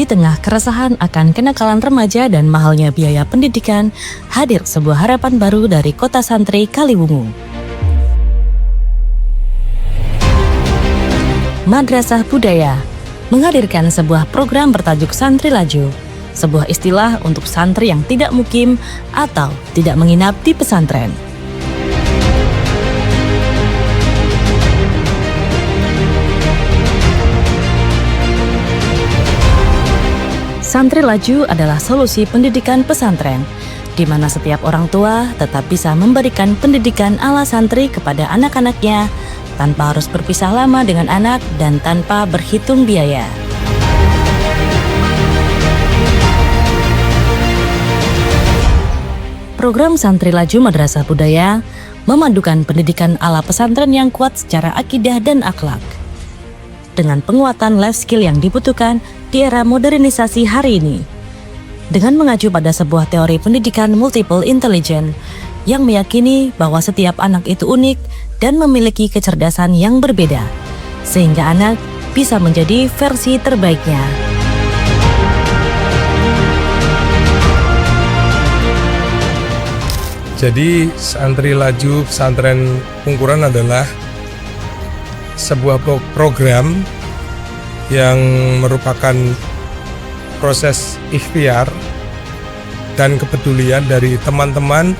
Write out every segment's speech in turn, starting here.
Di tengah keresahan akan kenakalan remaja dan mahalnya biaya pendidikan, hadir sebuah harapan baru dari Kota Santri Kaliwungu. Madrasah Budaya menghadirkan sebuah program bertajuk Santri Laju, sebuah istilah untuk santri yang tidak mukim atau tidak menginap di pesantren. Santri Laju adalah solusi pendidikan pesantren, di mana setiap orang tua tetap bisa memberikan pendidikan ala santri kepada anak-anaknya tanpa harus berpisah lama dengan anak dan tanpa berhitung biaya. Program Santri Laju Madrasah Budaya memadukan pendidikan ala pesantren yang kuat secara akidah dan akhlak, dengan penguatan life skill yang dibutuhkan di era modernisasi hari ini. Dengan mengacu pada sebuah teori pendidikan multiple intelligence yang meyakini bahwa setiap anak itu unik dan memiliki kecerdasan yang berbeda, sehingga anak bisa menjadi versi terbaiknya. Jadi Santri Laju Pesantren Pungkuran adalah sebuah program yang merupakan proses ikhtiar dan kepedulian dari teman-teman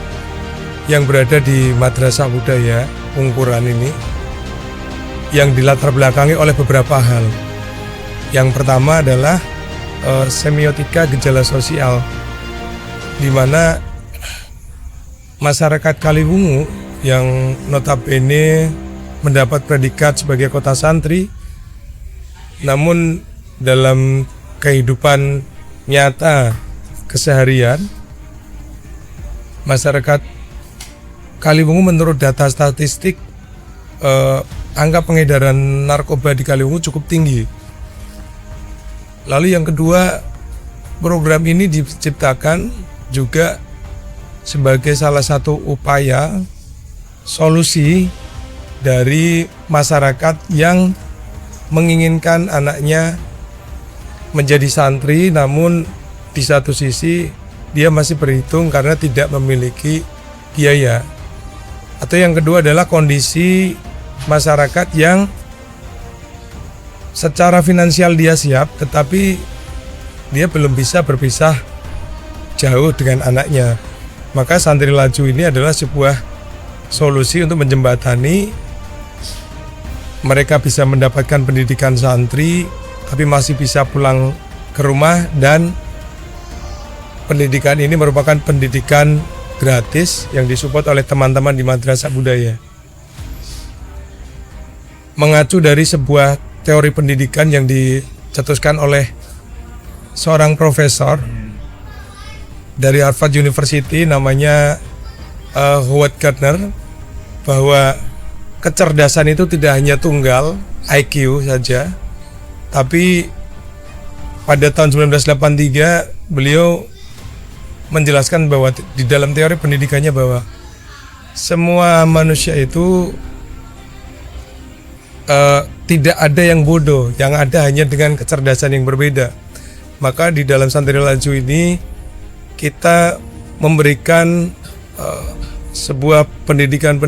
yang berada di Madrasah Budaya Pungkuran ini, yang dilatar belakangi oleh beberapa hal. Yang pertama adalah semiotika gejala sosial, di mana masyarakat Kaliwungu yang notabene mendapat predikat sebagai kota santri, namun dalam kehidupan nyata keseharian, masyarakat Kaliwungu menurut data statistik angka pengedaran narkoba di Kaliwungu cukup tinggi. Lalu yang kedua, program ini diciptakan juga sebagai salah satu upaya solusi dari masyarakat yang menginginkan anaknya menjadi santri, namun di satu sisi dia masih berhitung karena tidak memiliki biaya. Atau yang kedua adalah kondisi masyarakat yang secara finansial dia siap, tetapi dia belum bisa berpisah jauh dengan anaknya. Maka Santri Laju ini adalah sebuah solusi untuk menjembatani mereka bisa mendapatkan pendidikan santri, tapi masih bisa pulang ke rumah, dan pendidikan ini merupakan pendidikan gratis yang disupport oleh teman-teman di Madrasah Budaya. Mengacu dari sebuah teori pendidikan yang dicetuskan oleh seorang profesor dari Harvard University, namanya Howard Gardner, bahwa kecerdasan itu tidak hanya tunggal, IQ saja, tapi pada tahun 1983 beliau menjelaskan bahwa di dalam teori pendidikannya bahwa semua manusia itu tidak ada yang bodoh, yang ada hanya dengan kecerdasan yang berbeda. Maka di dalam Santri Laju ini kita memberikan sebuah pendidikan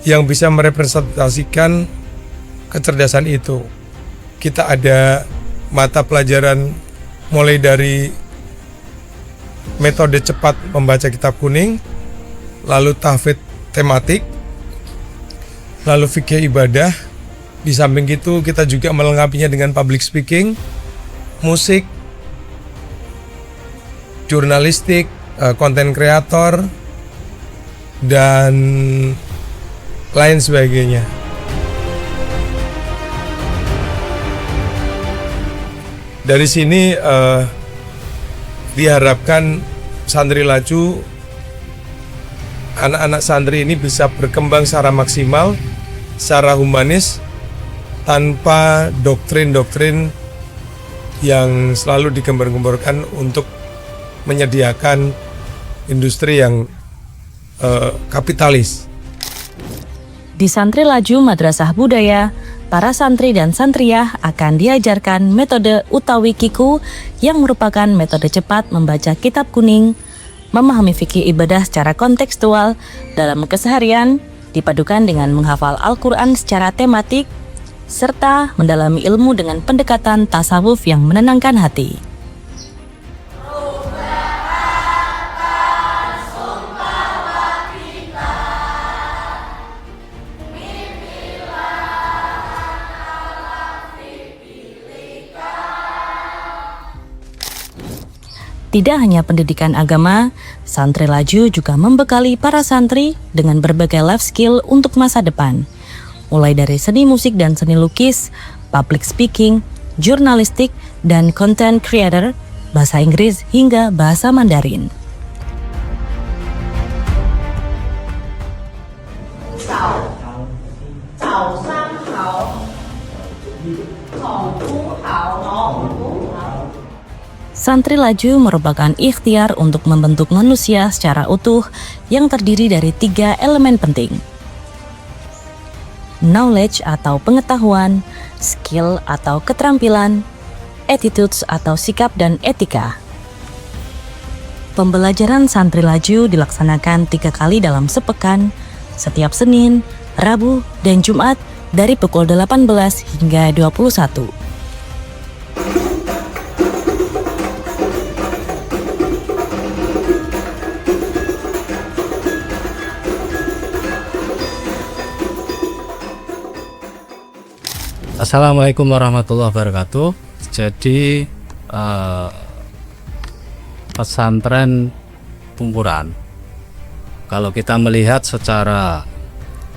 yang bisa merepresentasikan kecerdasan itu. Kita ada mata pelajaran mulai dari metode cepat membaca kitab kuning, lalu tahfidz tematik, lalu fikih ibadah. Di samping itu kita juga melengkapinya dengan public speaking, musik, jurnalistik, konten kreator, dan lain sebagainya. Dari sini diharapkan Santri Laju, anak-anak santri ini bisa berkembang secara maksimal, secara humanis, tanpa doktrin-doktrin yang selalu digembar-gemborkan untuk menyediakan industri yang kapitalis. Di Santri Laju Madrasah Budaya, para santri dan santriyah akan diajarkan metode utawi kiku yang merupakan metode cepat membaca kitab kuning, memahami fikih ibadah secara kontekstual dalam keseharian, dipadukan dengan menghafal Al-Quran secara tematik, serta mendalami ilmu dengan pendekatan tasawuf yang menenangkan hati. Tidak hanya pendidikan agama, Santri Laju juga membekali para santri dengan berbagai life skill untuk masa depan. Mulai dari seni musik dan seni lukis, public speaking, jurnalistik, dan content creator, bahasa Inggris hingga bahasa Mandarin. Santri Laju merupakan ikhtiar untuk membentuk manusia secara utuh yang terdiri dari 3 elemen penting. Knowledge atau pengetahuan, skill atau keterampilan, attitudes atau sikap dan etika. Pembelajaran Santri Laju dilaksanakan 3 kali dalam sepekan, setiap Senin, Rabu, dan Jumat dari pukul 18 hingga 21. Assalamualaikum warahmatullahi wabarakatuh. Jadi pesantren Pungkuran, kalau kita melihat secara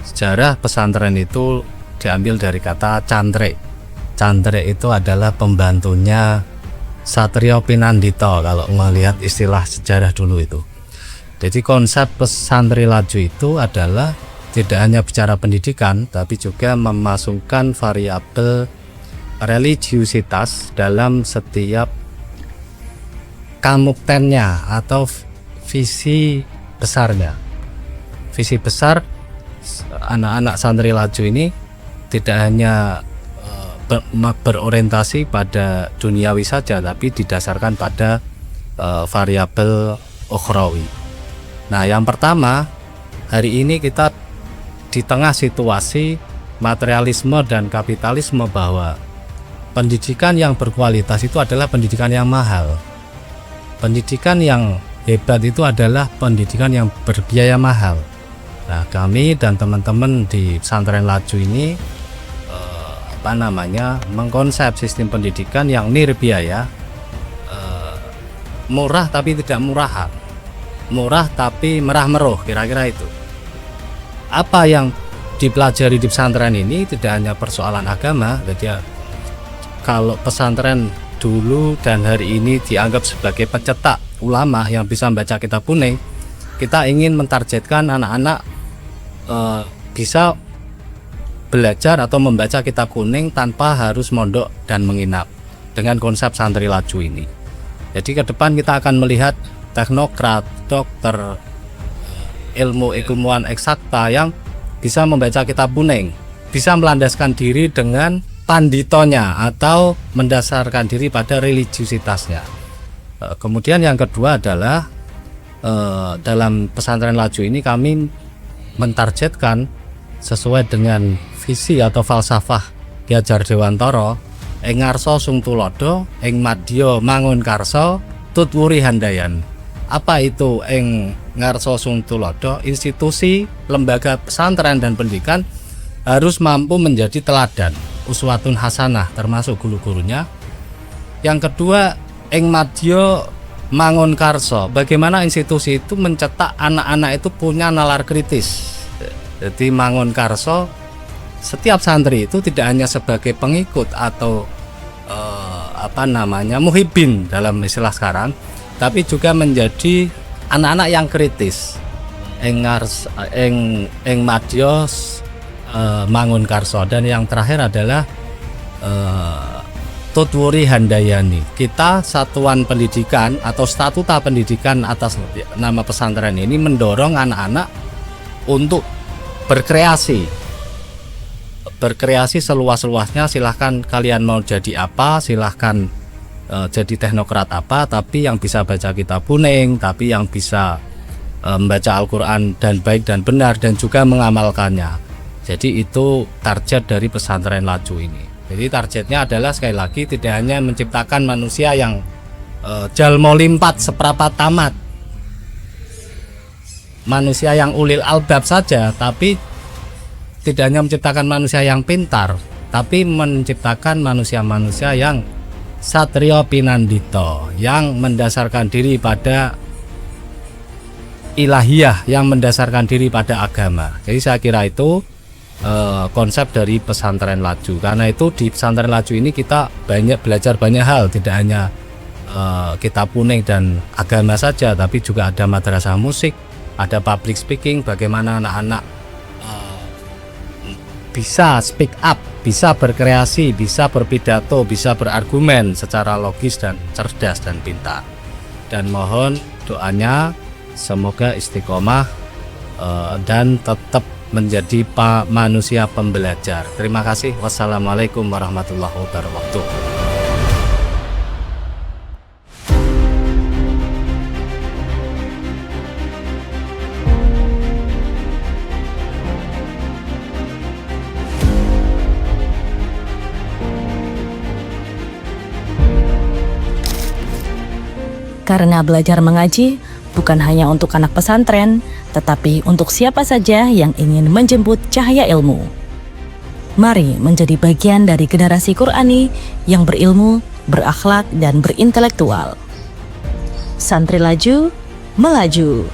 sejarah, pesantren itu diambil dari kata cantre. Cantre itu adalah pembantunya Satrio Pinandito kalau melihat istilah sejarah dulu itu. Jadi konsep pesantren Laju itu adalah tidak hanya bicara pendidikan, tapi juga memasukkan variabel religiusitas dalam setiap kamuktennya atau visi besarnya. Visi besar anak-anak santri Laju ini tidak hanya berorientasi pada duniawi saja, tapi didasarkan pada variabel ukhrawi. Nah, yang pertama, hari ini kita di tengah situasi materialisme dan kapitalisme bahwa pendidikan yang berkualitas itu adalah pendidikan yang mahal. Pendidikan yang hebat itu adalah pendidikan yang berbiaya mahal. Nah, kami dan teman-teman di pesantren Laju ini mengkonsep sistem pendidikan yang nirbiaya, murah tapi tidak murahan, murah tapi merah-meruh, kira-kira itu. Apa yang dipelajari di pesantren ini tidak hanya persoalan agama. Jadi kalau pesantren dulu dan hari ini dianggap sebagai pencetak ulama yang bisa membaca kitab kuning, kita ingin mentargetkan anak-anak bisa belajar atau membaca kitab kuning tanpa harus mondok dan menginap dengan konsep santri Laju ini. Jadi ke depan kita akan melihat teknokrat, dokter, ilmuwan eksakta yang bisa membaca kitab kuning, bisa melandaskan diri dengan panditonya atau mendasarkan diri pada religiusitasnya. Kemudian yang kedua adalah dalam pesantren Laju ini kami mentargetkan sesuai dengan visi atau falsafah Ki Hajar Dewantara, ing ngarsa sung tulodo, ing madya mangun karsa, tutwuri handayan. Apa itu ing ngarsa sung tulodo? Institusi, lembaga pesantren dan pendidikan harus mampu menjadi teladan, uswatun hasanah, termasuk guru-gurunya. Yang kedua, ing madya mangun karsa, bagaimana institusi itu mencetak anak-anak itu punya nalar kritis. Jadi mangun karsa, setiap santri itu tidak hanya sebagai pengikut atau muhibin dalam istilah sekarang, tapi juga menjadi anak-anak yang kritis. Ing madya mangun karsa. Dan yang terakhir adalah tutwuri handayani. Kita satuan pendidikan atau statuta pendidikan atas nama pesantren ini mendorong anak-anak untuk berkreasi. berkreasi seluas-luasnya. Silahkan kalian mau jadi apa, silahkan jadi teknokrat apa, tapi yang bisa baca kitab kuning, tapi yang bisa membaca Al-Quran dan baik dan benar dan juga mengamalkannya. Jadi itu target dari pesantren Laju ini. Jadi targetnya adalah sekali lagi tidak hanya menciptakan manusia yang jalmo limpat seprapat tamat, manusia yang ulil albab saja, tapi tidak hanya menciptakan manusia yang pintar, tapi menciptakan manusia-manusia yang satrio pinandito, yang mendasarkan diri pada ilahiyah, yang mendasarkan diri pada agama. Jadi saya kira itu konsep dari pesantren Laju. Karena itu di pesantren Laju ini kita belajar banyak hal, tidak hanya kitab kuning dan agama saja, tapi juga ada madrasah musik, ada public speaking, bagaimana anak-anak bisa speak up, bisa berkreasi, bisa berpidato, bisa berargumen secara logis dan cerdas dan pintar. Dan mohon doanya semoga istiqomah dan tetap menjadi manusia pembelajar. Terima kasih. Wassalamualaikum warahmatullahi wabarakatuh. Karena belajar mengaji bukan hanya untuk anak pesantren, tetapi untuk siapa saja yang ingin menjemput cahaya ilmu. Mari menjadi bagian dari generasi Qurani yang berilmu, berakhlak, dan berintelektual. Santri Laju, melaju.